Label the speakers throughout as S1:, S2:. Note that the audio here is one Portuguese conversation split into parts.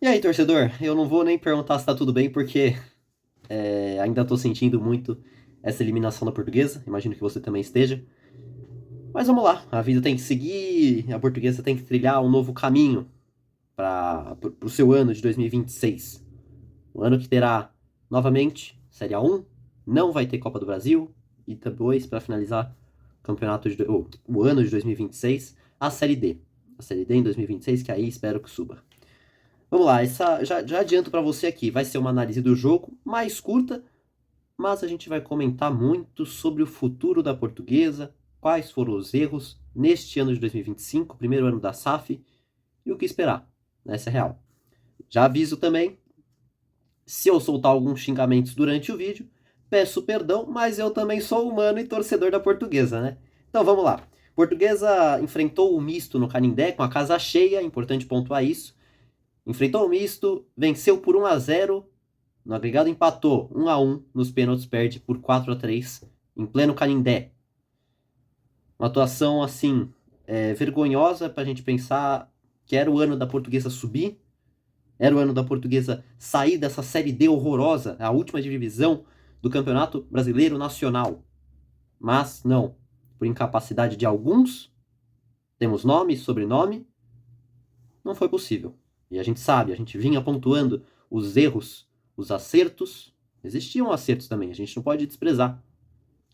S1: E aí, torcedor? Eu não vou nem perguntar se tá tudo bem, porque ainda tô sentindo muito essa eliminação da Portuguesa. Imagino que você também esteja. Mas vamos lá, a vida tem que seguir, a Portuguesa tem que trilhar um novo caminho para o seu ano de 2026. Um ano que terá, novamente, Série A1, não vai ter Copa do Brasil, e depois, para finalizar o ano de 2026, a Série D. A Série D em 2026, que aí espero que suba. Vamos lá, já adianto para você aqui, vai ser uma análise do jogo mais curta, mas a gente vai comentar muito sobre o futuro da Portuguesa, quais foram os erros neste ano de 2025, primeiro ano da SAF, e o que esperar. Essa é real. Já aviso também, se eu soltar alguns xingamentos durante o vídeo, peço perdão, mas eu também sou humano e torcedor da Portuguesa, né? Então vamos lá. Portuguesa enfrentou o misto no Canindé com a casa cheia, importante pontuar isso. Enfrentou o misto, venceu por 1-0, no agregado empatou 1-1, nos pênaltis perde por 4-3 em pleno Canindé. Uma atuação assim vergonhosa pra gente pensar que era o ano da Portuguesa subir, era o ano da Portuguesa sair dessa Série D horrorosa, a última divisão do Campeonato Brasileiro Nacional. Mas não, por incapacidade de alguns, temos nome, sobrenome, não foi possível. E a gente sabe, a gente vinha pontuando os erros, os acertos. Existiam acertos também, a gente não pode desprezar.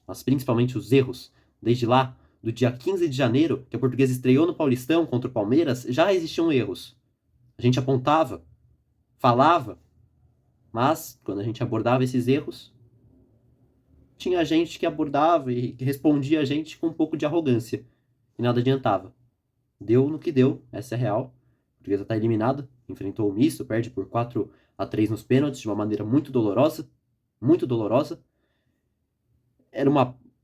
S1: Mas principalmente os erros. Desde lá, do dia 15 de janeiro, que a Portuguesa estreou no Paulistão contra o Palmeiras, já existiam erros. A gente apontava, falava, mas quando a gente abordava esses erros, tinha gente que abordava e que respondia a gente com um pouco de arrogância. E nada adiantava. Deu no que deu, essa é a real. A Portuguesa está eliminada, enfrentou o misto, perde por 4-3 nos pênaltis, de uma maneira muito dolorosa. Muito dolorosa.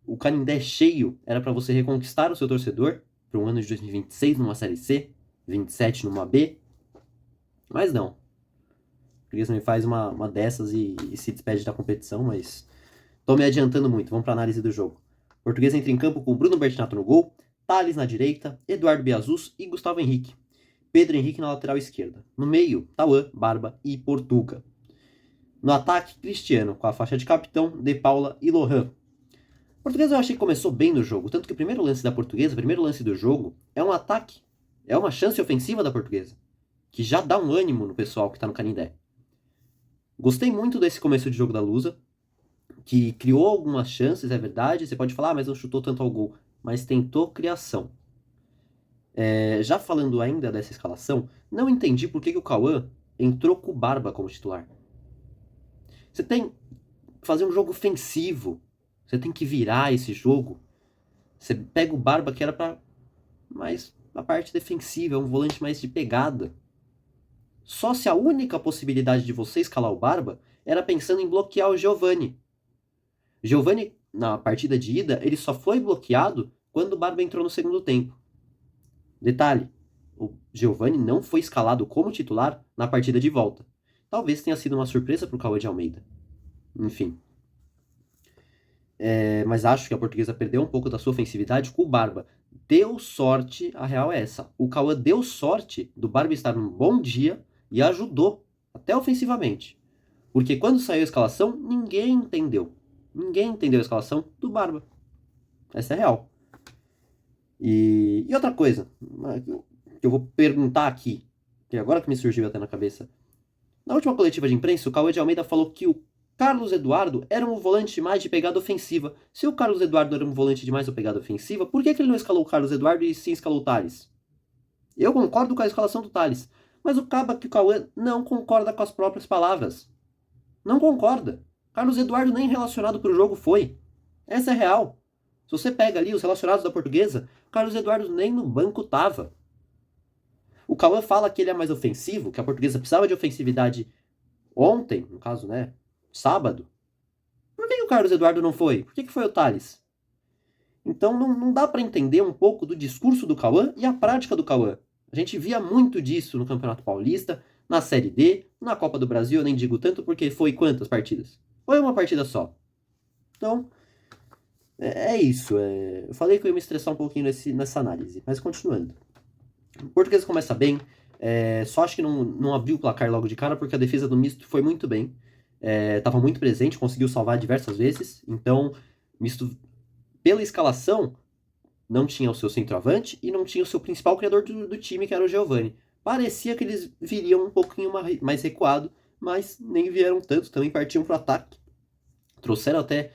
S1: O Canindé cheio era para você reconquistar o seu torcedor para um ano de 2026 numa Série C, 27 numa B. Mas não. O Portuguesa me faz uma dessas e se despede da competição, mas tô me adiantando muito. Vamos para análise do jogo. O Portuguesa entra em campo com Bruno Bertinato no gol, Thales na direita, Eduardo Biazus e Gustavo Henrique. Pedro Henrique na lateral esquerda. No meio, Tauan, Barba e Portuga. No ataque, Cristiano, com a faixa de capitão, De Paula e Lohan. A Portuguesa eu achei que começou bem no jogo, tanto que o primeiro lance da Portuguesa, o primeiro lance do jogo, é um ataque. É uma chance ofensiva da Portuguesa, que já dá um ânimo no pessoal que tá no Canindé. Gostei muito desse começo de jogo da Lusa, que criou algumas chances, é verdade. Você pode falar, mas não chutou tanto ao gol. Mas tentou criação. Já falando ainda dessa escalação, não entendi por que o Cauã entrou com o Barba como titular. Você tem que fazer um jogo ofensivo. Você tem que virar esse jogo. Você pega o Barba, que era para mais a parte defensiva, é um volante mais de pegada. Só se a única possibilidade de você escalar o Barba era pensando em bloquear o Giovani. Giovani, na partida de ida, ele só foi bloqueado quando o Barba entrou no segundo tempo. Detalhe, o Giovani não foi escalado como titular na partida de volta. Talvez tenha sido uma surpresa para o Cauã de Almeida. Enfim. Mas acho que a Portuguesa perdeu um pouco da sua ofensividade com o Barba. Deu sorte, a real é essa. O Cauã deu sorte do Barba estar num bom dia e ajudou, até ofensivamente. Porque quando saiu a escalação, ninguém entendeu. Ninguém entendeu a escalação do Barba. Essa é real. E outra coisa, que eu vou perguntar aqui, que agora que me surgiu até na cabeça. Na última coletiva de imprensa, o Cauã de Almeida falou que o Carlos Eduardo era um volante mais de pegada ofensiva. Se o Carlos Eduardo era um volante de mais de pegada ofensiva, por que ele não escalou o Carlos Eduardo e sim escalou o Thales? Eu concordo com a escalação do Thales, mas o caba que o Cauã não concorda com as próprias palavras. Não concorda. Carlos Eduardo nem relacionado para o jogo foi. Essa é real. Se você pega ali os relacionados da Portuguesa, Carlos Eduardo nem no banco tava. O Cauã fala que ele é mais ofensivo, que a Portuguesa precisava de ofensividade ontem, no caso, né, sábado. Por que o Carlos Eduardo não foi? Por que foi o Thales? Então não dá para entender um pouco do discurso do Cauã e a prática do Cauã. A gente via muito disso no Campeonato Paulista, na Série D, na Copa do Brasil, eu nem digo tanto porque foi quantas partidas? Foi uma partida só. Então, é isso. Eu falei que eu ia me estressar um pouquinho nessa análise, mas continuando. O Portuguesa começa bem, Só acho que não abriu o placar logo de cara, porque a defesa do Misto foi muito bem. Estava muito presente, conseguiu salvar diversas vezes. Então, Misto, pela escalação, não tinha o seu centroavante e não tinha o seu principal criador do time, que era o Giovani. Parecia que eles viriam um pouquinho mais recuado, mas nem vieram tanto, também partiam para o ataque. Trouxeram até,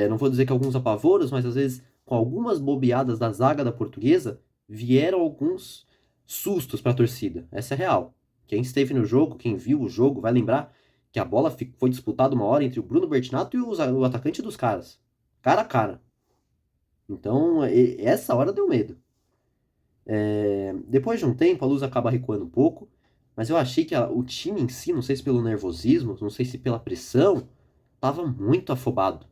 S1: não vou dizer que alguns apavoros, mas às vezes com algumas bobeadas da zaga da Portuguesa, vieram alguns sustos para a torcida. Essa é real. Quem esteve no jogo, quem viu o jogo, vai lembrar que a bola foi disputada uma hora entre o Bruno Bertinato e o atacante dos caras. Cara a cara. Então, essa hora deu medo. Depois de um tempo, a Luz acaba recuando um pouco, mas eu achei que o time em si, não sei se pelo nervosismo, não sei se pela pressão, estava muito afobado.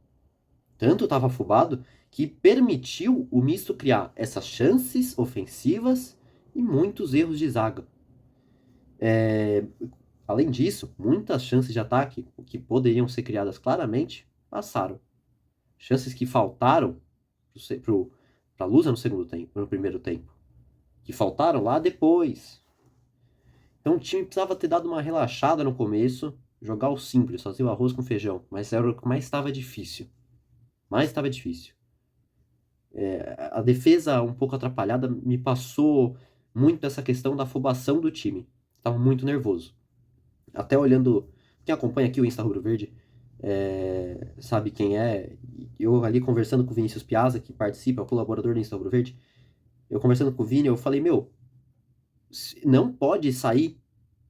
S1: Tanto estava afobado que permitiu o Misto criar essas chances ofensivas e muitos erros de zaga. Além disso, muitas chances de ataque que poderiam ser criadas claramente passaram. Chances que faltaram para a Lusa no segundo tempo, no primeiro tempo, que faltaram lá depois. Então o time precisava ter dado uma relaxada no começo, jogar o simples, fazer o arroz com feijão, mas era o que mais estava difícil. Mais estava difícil. A defesa um pouco atrapalhada me passou muito essa questão da afobação do time. Estava muito nervoso. Até olhando, quem acompanha aqui o Insta Rubro Verde sabe quem é. Eu ali conversando com o Vinícius Piazza, que participa, é o colaborador do Insta Rubro Verde, eu conversando com o Vini, eu falei, meu, não pode sair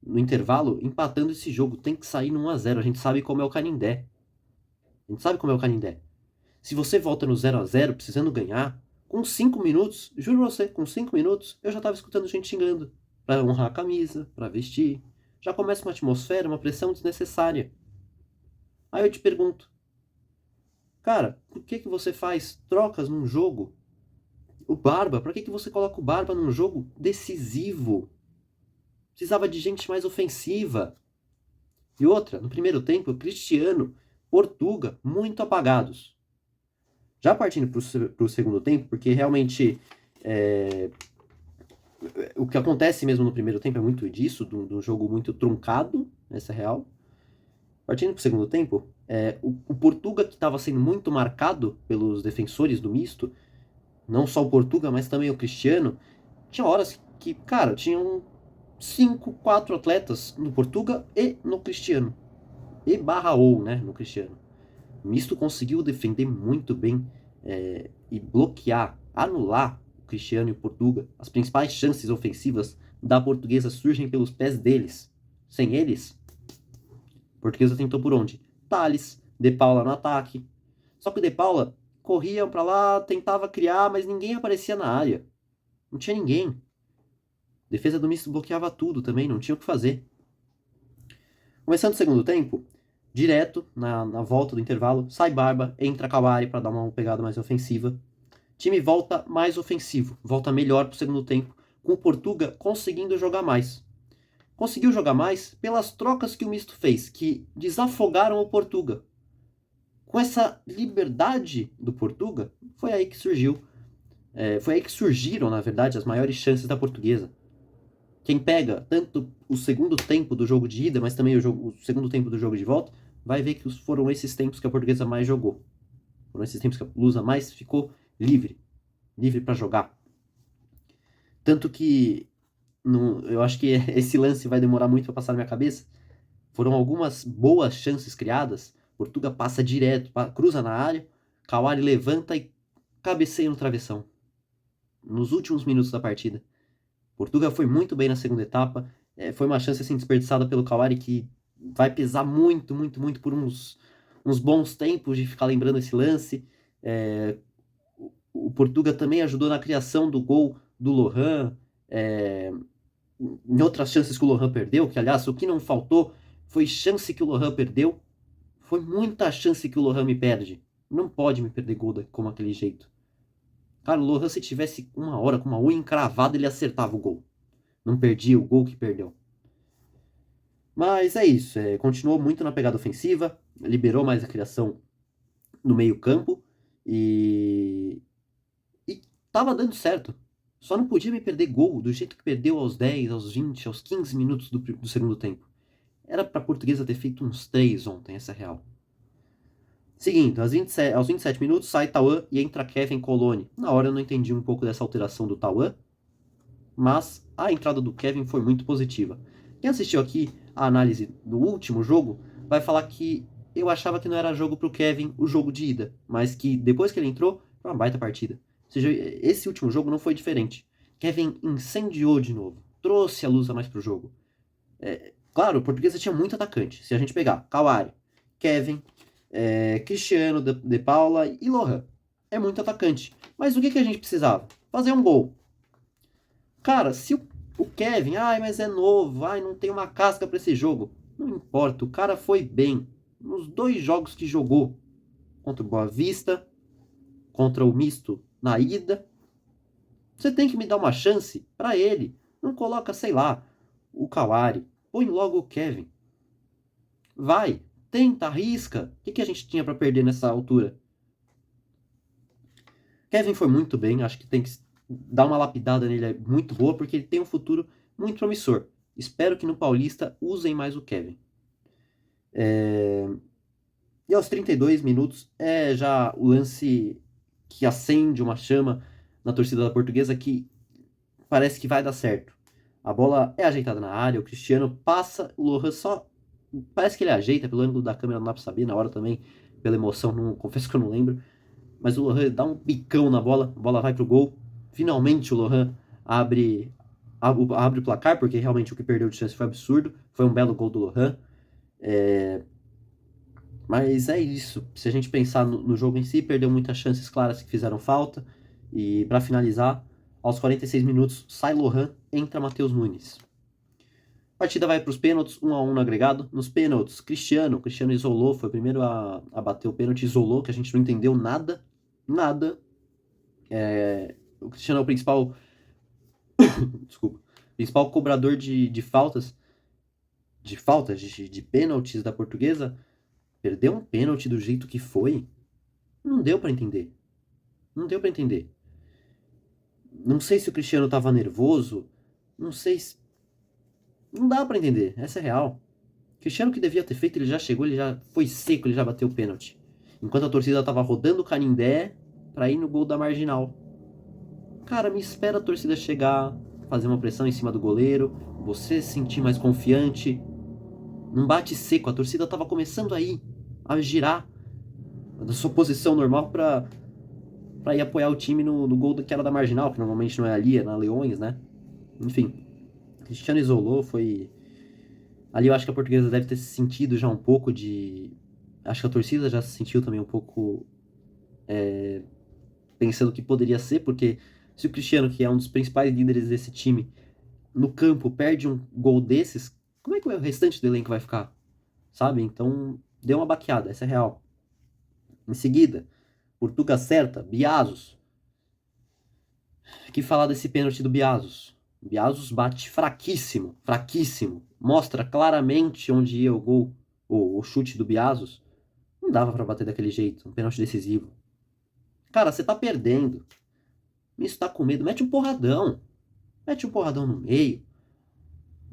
S1: no intervalo empatando esse jogo, tem que sair no 1-0. A gente sabe como é o Canindé. A gente sabe como é o Canindé. Se você volta no 0-0 precisando ganhar, com 5 minutos, juro você, com 5 minutos, eu já tava escutando gente xingando. Pra honrar a camisa, pra vestir. Já começa uma atmosfera, uma pressão desnecessária. Aí eu te pergunto, cara, por que você faz trocas num jogo? O Barba, pra que você coloca o Barba num jogo decisivo? Precisava de gente mais ofensiva. E outra, no primeiro tempo, Cristiano, Portuga, muito apagados. Já partindo para o segundo tempo, porque realmente o que acontece mesmo no primeiro tempo é muito disso, de um jogo muito truncado, essa é real. Partindo para o segundo tempo, o Portuga, que estava sendo muito marcado pelos defensores do misto, não só o Portuga, mas também o Cristiano, tinha horas que, cara, tinham 5, 4 atletas no Portuga e no Cristiano. E barra ou, né, no Cristiano. O misto conseguiu defender muito bem e bloquear, anular o Cristiano e o Portuga. As principais chances ofensivas da Portuguesa surgem pelos pés deles. Sem eles, a Portuguesa tentou por onde? Thales, De Paula no ataque. Só que o De Paula corria para lá, tentava criar, mas ninguém aparecia na área. Não tinha ninguém. A defesa do misto bloqueava tudo também, não tinha o que fazer. Começando o segundo tempo, direto, na volta do intervalo, sai Barba, entra Kawari para dar uma pegada mais ofensiva. Time volta mais ofensivo, volta melhor para o segundo tempo, com o Portuga conseguindo jogar mais. Conseguiu jogar mais pelas trocas que o Misto fez, que desafogaram o Portuga. Com essa liberdade do Portuga, foi aí que surgiram, na verdade, as maiores chances da Portuguesa. Quem pega tanto o segundo tempo do jogo de ida, mas também o segundo tempo do jogo de volta, vai ver que foram esses tempos que a Portuguesa mais jogou. Foram esses tempos que a Lusa mais ficou livre para jogar. Tanto que eu acho que esse lance vai demorar muito para passar na minha cabeça. Foram algumas boas chances criadas. Portuga passa direto, cruza na área, Kawari levanta e cabeceia no travessão. Nos últimos minutos da partida. Portugal foi muito bem na segunda etapa. Foi uma chance assim, desperdiçada pelo Kawari que vai pesar muito, muito, muito por uns bons tempos de ficar lembrando esse lance. O Portugal também ajudou na criação do gol do Lohan. Em outras chances que o Lohan perdeu, que aliás, o que não faltou foi chance que o Lohan perdeu. Foi muita chance que o Lohan me perde. Não pode me perder gol como aquele jeito. Cara, o Lohan, se tivesse uma hora com uma unha encravada, ele acertava o gol. Não perdia o gol que perdeu. Mas é isso. Continuou muito na pegada ofensiva. Liberou mais a criação no meio campo. E tava dando certo. Só não podia me perder gol do jeito que perdeu aos 10, aos 20, aos 15 minutos do segundo tempo. Era pra Portuguesa ter feito uns 3 ontem, essa é real. Seguindo, aos 27 minutos sai Tauan e entra Kevin Coloni. Na hora eu não entendi um pouco dessa alteração do Tauan, mas a entrada do Kevin foi muito positiva. Quem assistiu aqui a análise do último jogo vai falar que eu achava que não era jogo pro Kevin o jogo de ida, mas que depois que ele entrou, foi uma baita partida. Ou seja, esse último jogo não foi diferente. Kevin incendiou de novo, trouxe a luz a mais pro jogo. Claro, o Portuguesa tinha muito atacante. Se a gente pegar Kawari, Kevin, Cristiano, De Paula e Lohan, é muito atacante. Mas o que a gente precisava? Fazer um gol. Cara, se o Kevin, mas é novo, não tem uma casca para esse jogo. Não importa, o cara foi bem nos 2 jogos que jogou. Contra o Boa Vista, contra o Misto na ida. Você tem que me dar uma chance para ele. Não coloca, sei lá, o Kawari. Põe logo o Kevin. Vai, tenta, arrisca. O que a gente tinha para perder nessa altura? Kevin foi muito bem, acho que tem que dar uma lapidada nele, é muito boa, porque ele tem um futuro muito promissor. Espero que no Paulista usem mais o Kevin. E aos 32 minutos é já o lance que acende uma chama na torcida da Portuguesa que parece que vai dar certo. A bola é ajeitada na área, o Cristiano passa, o Lohan só... Parece que ele ajeita, pelo ângulo da câmera não dá pra saber, na hora também, pela emoção, não, confesso que eu não lembro. Mas o Lohan dá um bicão na bola, a bola vai pro gol. Finalmente o Lohan abre o placar, porque realmente o que perdeu de chance foi absurdo. Foi um belo gol do Lohan. Mas é isso. Se a gente pensar no jogo em si, perdeu muitas chances claras que fizeram falta. E para finalizar, aos 46 minutos, sai Lohan, entra Matheus Nunes. A partida vai para os pênaltis, 1-1 no agregado. Nos pênaltis, Cristiano isolou, foi o primeiro a bater o pênalti, isolou, que a gente não entendeu nada. Nada. O Cristiano é o principal... Desculpa. Principal cobrador de faltas. De pênaltis da Portuguesa. Perdeu um pênalti do jeito que foi. Não deu para entender. Não deu para entender. Não sei se o Cristiano tava nervoso. Não sei se... Não dá para entender. Essa é real. O Cristiano que devia ter feito, ele já chegou, ele já foi seco, ele já bateu o pênalti. Enquanto a torcida tava rodando o Canindé pra ir no gol da Marginal. Cara, me espera a torcida chegar, fazer uma pressão em cima do goleiro, você se sentir mais confiante. Não bate seco, a torcida tava começando aí a girar da sua posição normal pra ir apoiar o time no gol que era da Marginal, que normalmente não é ali, é na Leões, né? Enfim, Cristiano isolou, foi... Ali eu acho que a Portuguesa deve ter sentido já um pouco de... Acho que a torcida já se sentiu também um pouco pensando que poderia ser, porque se o Cristiano, que é um dos principais líderes desse time, no campo perde um gol desses, como é que o restante do elenco vai ficar? Sabe? Então, deu uma baqueada, essa é real. Em seguida, Portuga acerta, Biazos. O que falar desse pênalti do Biazos? Biazos bate fraquíssimo, fraquíssimo. Mostra claramente onde ia o gol, o chute do Biazos. Não dava para bater daquele jeito, um pênalti decisivo. Cara, você tá perdendo. Isso tá com medo, mete um porradão. Mete um porradão no meio.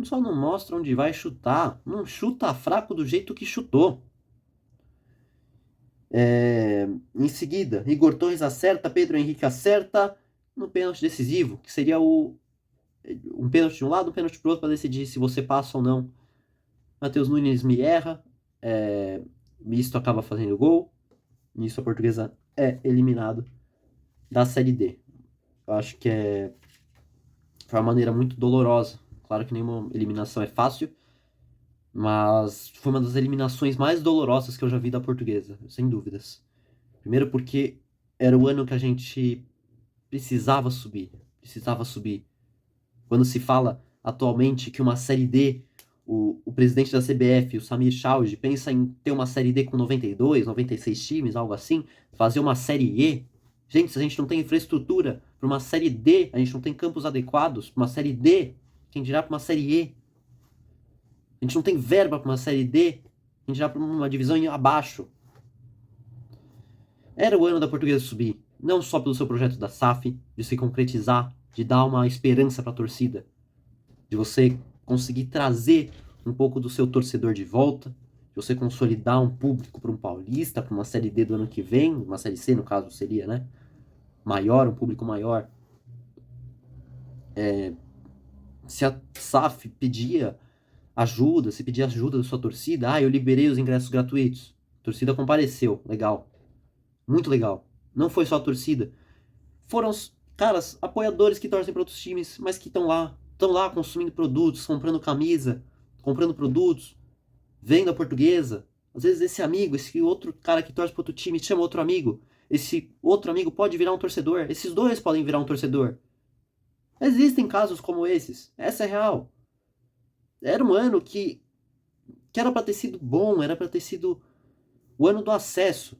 S1: Só não mostra onde vai chutar. Não chuta fraco do jeito que chutou. Em seguida, Igor Torres acerta, Pedro Henrique acerta no pênalti decisivo, que seria um pênalti de um lado, um pênalti pro outro para decidir se você passa ou não. Matheus Nunes me erra, Misto acaba fazendo gol, nisso a Portuguesa é eliminado da Série D. Eu acho que foi uma maneira muito dolorosa. Claro que nenhuma eliminação é fácil, mas foi uma das eliminações mais dolorosas que eu já vi da Portuguesa, sem dúvidas. Primeiro porque era o ano que a gente precisava subir. Precisava subir. Quando se fala atualmente que uma Série D, o presidente da CBF, o Samir Chauge, pensa em ter uma Série D com 92, 96 times, algo assim, fazer uma Série E. Gente, se a gente não tem infraestrutura para uma Série D, a gente não tem campos adequados para uma Série D, quem dirá para uma Série E? A gente não tem verba para uma Série D, a gente já para uma divisão abaixo. Era o ano da Portuguesa subir, não só pelo seu projeto da SAF, de se concretizar, de dar uma esperança para a torcida, de você conseguir trazer um pouco do seu torcedor de volta, de você consolidar um público para um Paulista, para uma Série D do ano que vem, uma Série C no caso seria, né? Maior, um público maior. Se a SAF pedia ajuda, se pedia ajuda da sua torcida, eu liberei os ingressos gratuitos. A torcida compareceu, legal. Muito legal. Não foi só a torcida. Foram os caras, apoiadores que torcem para outros times, mas que estão lá consumindo produtos, comprando camisa, comprando produtos, vendo a Portuguesa. Às vezes esse amigo, esse outro cara que torce para outro time, chama outro amigo. Esse outro amigo pode virar um torcedor. Esses dois podem virar um torcedor. Existem casos como esses. Essa é real. Era um ano que era para ter sido bom, era para ter sido o ano do acesso.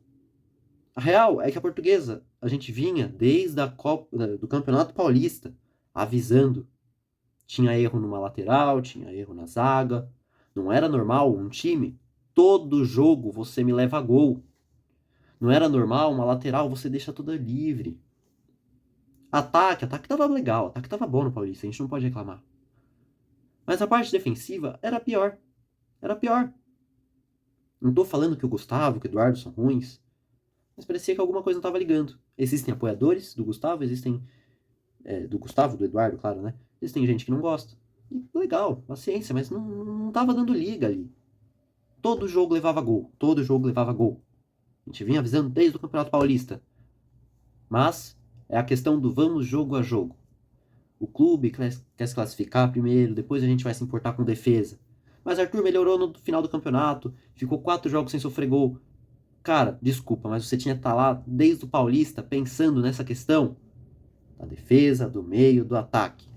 S1: A real é que a Portuguesa, a gente vinha desde a Copa, do Campeonato Paulista, avisando. Tinha erro numa lateral, tinha erro na zaga. Não era normal um time, todo jogo você me leva gol. Não era normal uma lateral, você deixa toda livre. Ataque tava legal, ataque tava bom no Paulista, a gente não pode reclamar. Mas a parte defensiva era pior. Era pior. Não tô falando que o Gustavo, que o Eduardo são ruins, mas parecia que alguma coisa não tava ligando. Existem apoiadores do Gustavo, existem... do Gustavo, do Eduardo, claro, né? Existem gente que não gosta. E legal, paciência, mas não tava dando liga ali. Todo jogo levava gol. Todo jogo levava gol. A gente vinha avisando desde o Campeonato Paulista. Mas é a questão do vamos jogo a jogo. O clube quer se classificar primeiro, depois a gente vai se importar com defesa. Mas Arthur melhorou no final do campeonato, ficou 4 jogos sem sofrer gol. Cara, desculpa, mas você tinha que estar lá desde o Paulista pensando nessa questão da defesa, do meio, do ataque.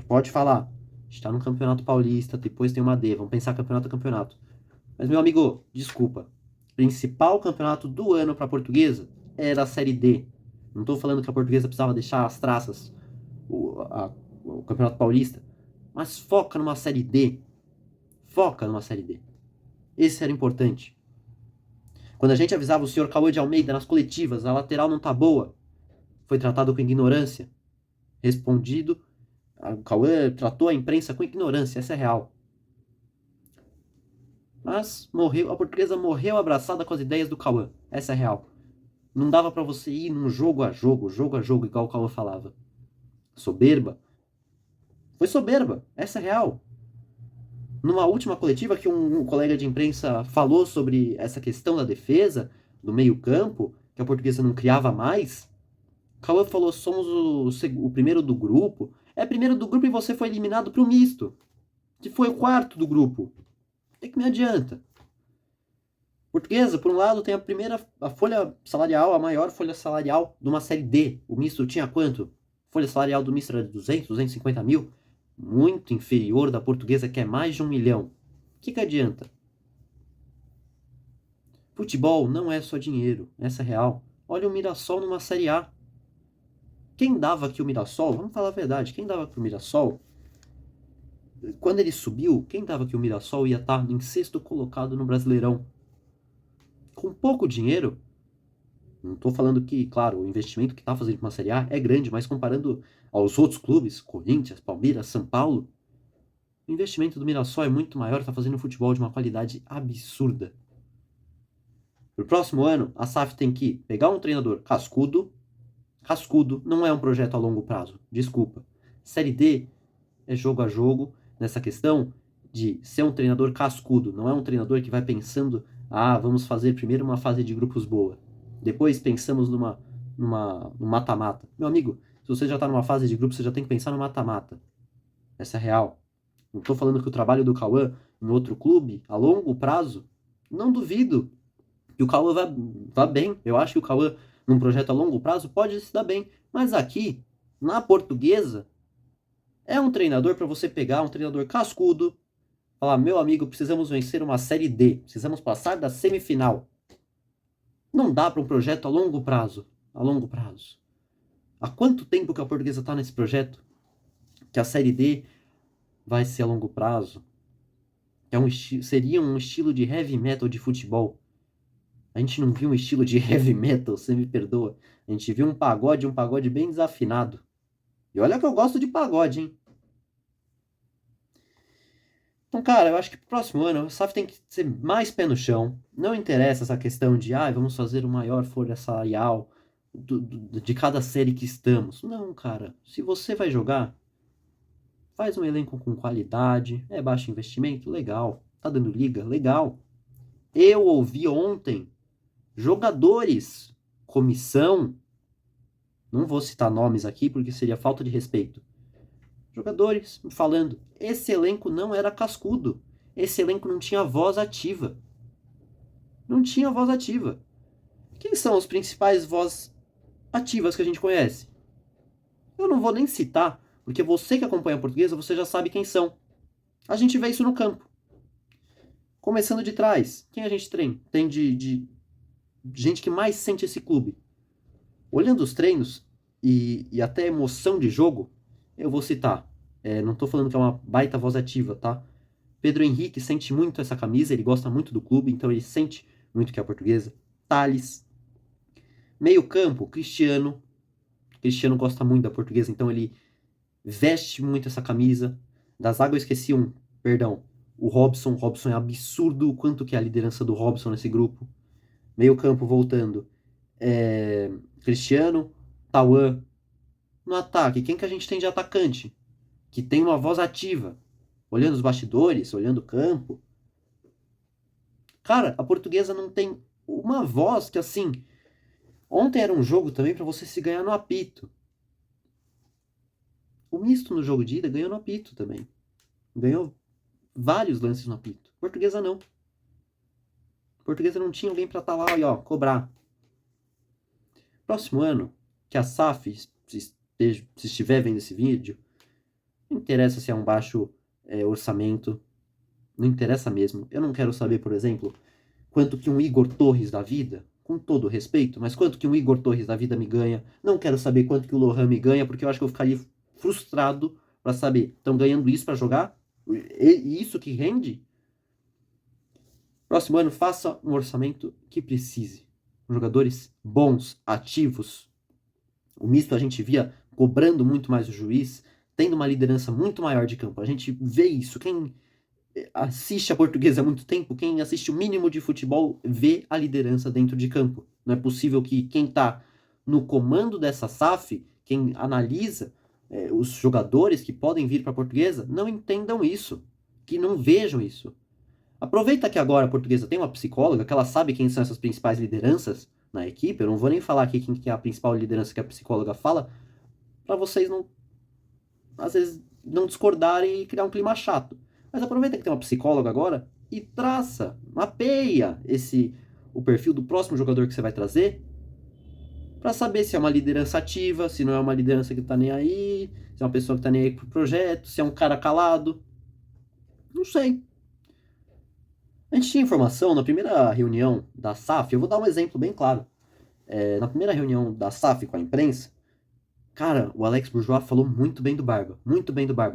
S1: Pode falar, a gente tá no Campeonato Paulista, depois tem uma D, vamos pensar campeonato a campeonato. Mas, meu amigo, desculpa. Principal campeonato do ano para a Portuguesa era a Série D. Não estou falando que a Portuguesa precisava deixar as traças, o Campeonato Paulista, mas foca numa Série D. Foca numa Série D. Esse era importante. Quando a gente avisava o senhor Cauê de Almeida nas coletivas, a lateral não tá boa, foi tratado com ignorância. Respondido, o Cauê tratou a imprensa com ignorância, essa é real. Mas a Portuguesa morreu abraçada com as ideias do Cauã, essa é real. Não dava para você ir num jogo a jogo, igual o Cauã falava. Soberba. Foi soberba, essa é real. Numa última coletiva que um colega de imprensa falou sobre essa questão da defesa, do meio-campo, que a Portuguesa não criava mais, Cauã falou: somos o primeiro do grupo. É primeiro do grupo e você foi eliminado pro misto, que foi o quarto do grupo. O que me adianta? Portuguesa, por um lado, tem a folha salarial, a maior folha salarial de uma Série D. O misto tinha quanto? Folha salarial do misto era de 200, 250 mil. Muito inferior da Portuguesa, que é mais de 1 milhão. O que adianta? Futebol não é só dinheiro, essa é real. Olha o Mirassol numa Série A. Quem dava aqui o Mirassol, vamos falar a verdade, quem dava aqui o Mirassol, quando ele subiu, quem dava que o Mirassol ia estar em sexto colocado no Brasileirão? Com pouco dinheiro, não estou falando que, claro, o investimento que está fazendo com uma Série A é grande, mas comparando aos outros clubes, Corinthians, Palmeiras, São Paulo, o investimento do Mirassol é muito maior, está fazendo um futebol de uma qualidade absurda. Pro próximo ano, a SAF tem que pegar um treinador cascudo. Cascudo não é um projeto a longo prazo, desculpa. Série D é jogo a jogo nessa questão de ser um treinador cascudo, não é um treinador que vai pensando, vamos fazer primeiro uma fase de grupos boa, depois pensamos num mata-mata. Meu amigo, se você já tá numa fase de grupos, você já tem que pensar no mata-mata. Essa é real. Não tô falando que o trabalho do Cauã em outro clube, a longo prazo, não duvido que o Cauã vá bem. Eu acho que o Cauã, num projeto a longo prazo, pode se dar bem. Mas aqui, na Portuguesa, é um treinador para você pegar, um treinador cascudo, falar: meu amigo, precisamos vencer uma Série D, precisamos passar da semifinal. Não dá para um projeto a longo prazo. A longo prazo. Há quanto tempo que a Portuguesa está nesse projeto? Que a Série D vai ser a longo prazo. Seria um estilo de heavy metal de futebol. A gente não viu um estilo de heavy metal, você me perdoa. A gente viu um pagode bem desafinado. E olha que eu gosto de pagode, hein? Então, cara, eu acho que pro próximo ano o SAF tem que ser mais pé no chão. Não interessa essa questão de, vamos fazer o maior folha salarial de cada série que estamos. Não, cara. Se você vai jogar, faz um elenco com qualidade, é baixo investimento, legal. Tá dando liga, legal. Eu ouvi ontem jogadores, comissão, não vou citar nomes aqui porque seria falta de respeito. Jogadores falando, esse elenco não era cascudo. Esse elenco não tinha voz ativa. Não tinha voz ativa. Quem são as principais vozes ativas que a gente conhece? Eu não vou nem citar, porque você que acompanha a portuguesa, você já sabe quem são. A gente vê isso no campo. Começando de trás, quem a gente tem de gente que mais sente esse clube? Olhando os treinos e até a emoção de jogo, eu vou citar. Não estou falando que é uma baita voz ativa, tá? Pedro Henrique sente muito essa camisa, ele gosta muito do clube, então ele sente muito que é a portuguesa. Thales. Meio campo, Cristiano. Cristiano gosta muito da portuguesa, então ele veste muito essa camisa. Da zaga eu esqueci perdão, o Robson. O Robson é absurdo o quanto que é a liderança do Robson nesse grupo. Meio campo voltando. Cristiano, Tauan. No ataque, quem que a gente tem de atacante? Que tem uma voz ativa. Olhando os bastidores, olhando o campo. Cara, a portuguesa não tem uma voz que assim. Ontem era um jogo também para você se ganhar no apito. O misto no jogo de ida ganhou no apito também. Ganhou vários lances no apito. Portuguesa não. Portuguesa não tinha alguém para estar lá e cobrar. Próximo ano, que a SAF, se estiver vendo esse vídeo, não interessa se é um baixo orçamento. Não interessa mesmo. Eu não quero saber, por exemplo, quanto que um Igor Torres da vida, com todo respeito, mas quanto que um Igor Torres da vida me ganha. Não quero saber quanto que o Lohan me ganha, porque eu acho que eu ficaria frustrado para saber. Estão ganhando isso para jogar? E isso que rende? Próximo ano, faça um orçamento que precise. Jogadores bons, ativos. O misto a gente via cobrando muito mais o juiz, tendo uma liderança muito maior de campo. A gente vê isso. Quem assiste a portuguesa há muito tempo, quem assiste o mínimo de futebol, vê a liderança dentro de campo. Não é possível que quem está no comando dessa SAF, quem analisa os jogadores que podem vir para a portuguesa, não entendam isso, que não vejam isso. Aproveita que agora a portuguesa tem uma psicóloga, que ela sabe quem são essas principais lideranças na equipe. Eu não vou nem falar aqui quem que é a principal liderança que a psicóloga fala, para vocês não, às vezes, não discordarem e criar um clima chato. Mas aproveita que tem uma psicóloga agora e traça, mapeia o perfil do próximo jogador que você vai trazer, para saber se é uma liderança ativa, se não é uma liderança que tá nem aí, se é uma pessoa que tá nem aí pro projeto, se é um cara calado. Não sei. A gente tinha informação na primeira reunião da SAF, eu vou dar um exemplo bem claro. Na primeira reunião da SAF com a imprensa, cara, o Alex Bourgeois falou muito bem do Barba,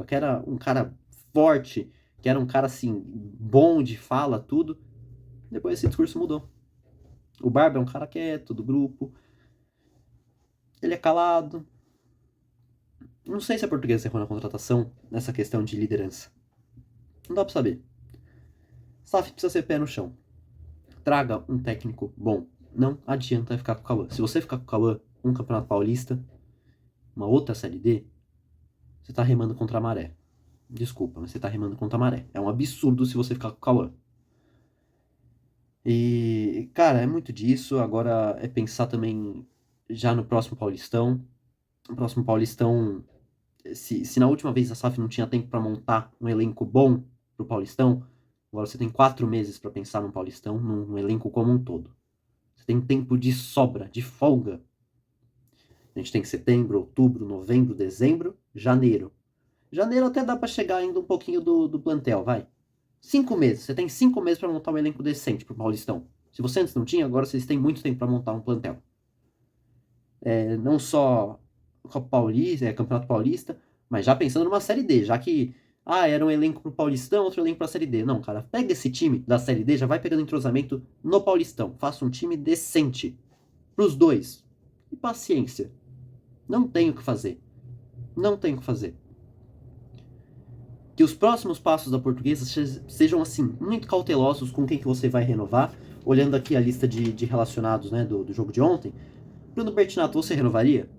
S1: que era um cara forte, que era um cara assim, bom de fala, tudo. Depois esse discurso mudou. O Barba é um cara quieto do grupo, ele é calado. Não sei se a portuguesa errou na contratação nessa questão de liderança. Não dá pra saber. SAF precisa ser pé no chão. Traga um técnico bom. Não adianta ficar com o Cauã. Se você ficar com o Cauã, um campeonato paulista, uma outra Série D, você tá remando contra a maré. Desculpa, mas você tá remando contra a maré. É um absurdo se você ficar com o Cauã. E, cara, é muito disso. Agora é pensar também já no próximo Paulistão. No próximo Paulistão, se na última vez a SAF não tinha tempo para montar um elenco bom pro Paulistão, agora você tem 4 meses para pensar no Paulistão, num elenco como um todo. Você tem tempo de sobra, de folga. A gente tem setembro, outubro, novembro, dezembro, janeiro. Janeiro até dá para chegar ainda um pouquinho do plantel, vai. 5 meses. Você tem 5 meses para montar um elenco decente pro Paulistão. Se você antes não tinha, agora vocês têm muito tempo para montar um plantel. Não só Copa Paulista, Campeonato Paulista, mas já pensando numa Série D, já que era um elenco pro Paulistão, outro elenco pra Série D. Não, cara, pega esse time da Série D, já vai pegando entrosamento no Paulistão. Faça um time decente pros dois. E paciência. Não tem o que fazer. Não tem o que fazer. Que os próximos passos da Portuguesa sejam, assim, muito cautelosos com quem que você vai renovar. Olhando aqui a lista de relacionados, né, do jogo de ontem. Bruno Bertinato, você renovaria?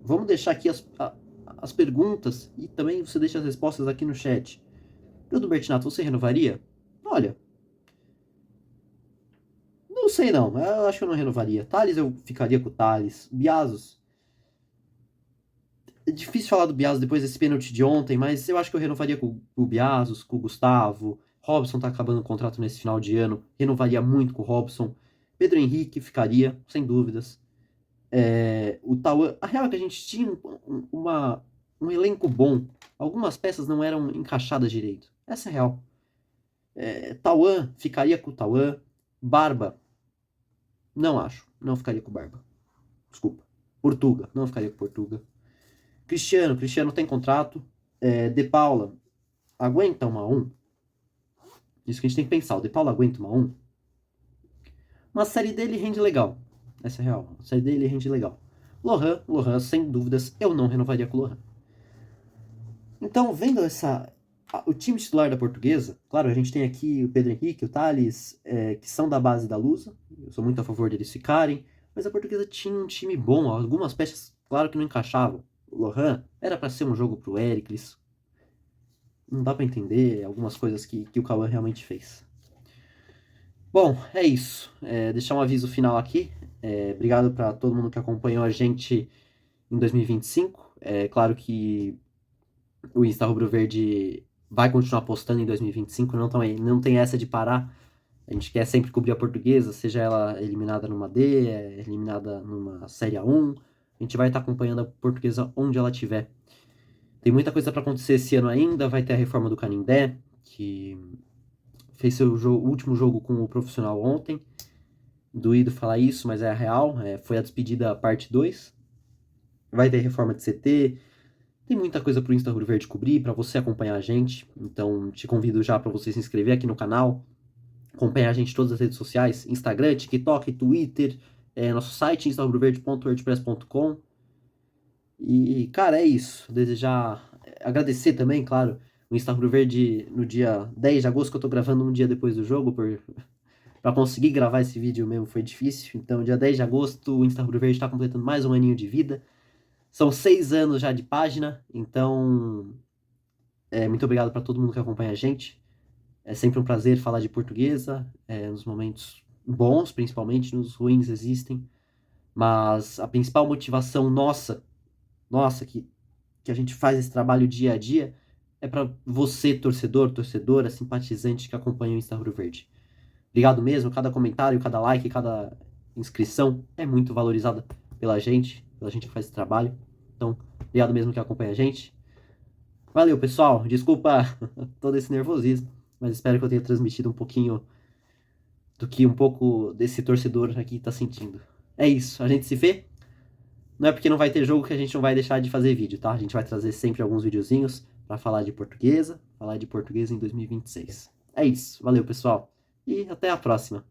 S1: Vamos deixar aqui as perguntas e também você deixa as respostas aqui no chat. Bruno Bertinato, você renovaria? Olha, não sei não, eu acho que eu não renovaria. Thales, eu ficaria com o Thales. Biasos, é difícil falar do Biasos depois desse pênalti de ontem, mas eu acho que eu renovaria com o Biasos, com o Gustavo. Robson tá acabando o contrato nesse final de ano, renovaria muito com o Robson. Pedro Henrique ficaria, sem dúvidas. O Tauan, a real é que a gente tinha um elenco bom. Algumas peças não eram encaixadas direito. Essa é a real. Tauan, ficaria com o Tauan. Barba, não acho. Não ficaria com o Barba. Desculpa. Portuga, não ficaria com o Portuga. Cristiano tem contrato. De Paula, aguenta uma 1? Isso que a gente tem que pensar. O De Paula aguenta uma 1? Uma série dele rende legal. Essa é a real. A série dele rende legal. Lohan, sem dúvidas, eu não renovaria com o Lohan. Então, vendo o time titular da Portuguesa, claro, a gente tem aqui o Pedro Henrique, o Thales, que são da base da Lusa. Eu sou muito a favor deles ficarem. Mas a Portuguesa tinha um time bom. Algumas peças, claro que não encaixavam. O Lohan era para ser um jogo pro Éricles. Não dá para entender algumas coisas que o Cauã realmente fez. Bom, é isso. Deixar um aviso final aqui. Obrigado para todo mundo que acompanhou a gente em 2025. Claro que o Insta Rubro Verde vai continuar postando em 2025. Não tem essa de parar. A gente quer sempre cobrir a Portuguesa, seja ela eliminada numa D, eliminada numa Série A1. A gente vai estar acompanhando a Portuguesa onde ela estiver. Tem muita coisa para acontecer esse ano ainda. Vai ter a reforma do Canindé, que fez seu último jogo com o Profissional ontem. Doído falar isso, mas é a real. Foi a despedida parte 2. Vai ter reforma de CT. Tem muita coisa pro Insta Rubro Verde cobrir, para você acompanhar a gente. Então, te convido já para você se inscrever aqui no canal. Acompanhar a gente em todas as redes sociais. Instagram, TikTok, Twitter. Nosso site, instarubroverde.wordpress.com. E, cara, é isso. Agradecer também, claro, o Insta Rubro Verde no dia 10 de agosto, que eu tô gravando um dia depois do jogo, para conseguir gravar esse vídeo mesmo foi difícil. Então, dia 10 de agosto, o Insta Rubro Verde está completando mais um aninho de vida. São 6 anos já de página, então muito obrigado para todo mundo que acompanha a gente. É sempre um prazer falar de Portuguesa, nos momentos bons, principalmente, nos ruins existem. Mas a principal motivação nossa, que a gente faz esse trabalho dia a dia, é para você, torcedor, torcedora, simpatizante que acompanha o Insta Rubro Verde. Obrigado mesmo, cada comentário, cada like, cada inscrição é muito valorizada pela gente que faz esse trabalho. Então, obrigado mesmo que acompanha a gente. Valeu, pessoal. Desculpa todo esse nervosismo, mas espero que eu tenha transmitido um pouquinho do que um pouco desse torcedor aqui está sentindo. É isso, a gente se vê. Não é porque não vai ter jogo que a gente não vai deixar de fazer vídeo, tá? A gente vai trazer sempre alguns videozinhos para falar de portuguesa em 2026. É isso, valeu, pessoal, e até a próxima.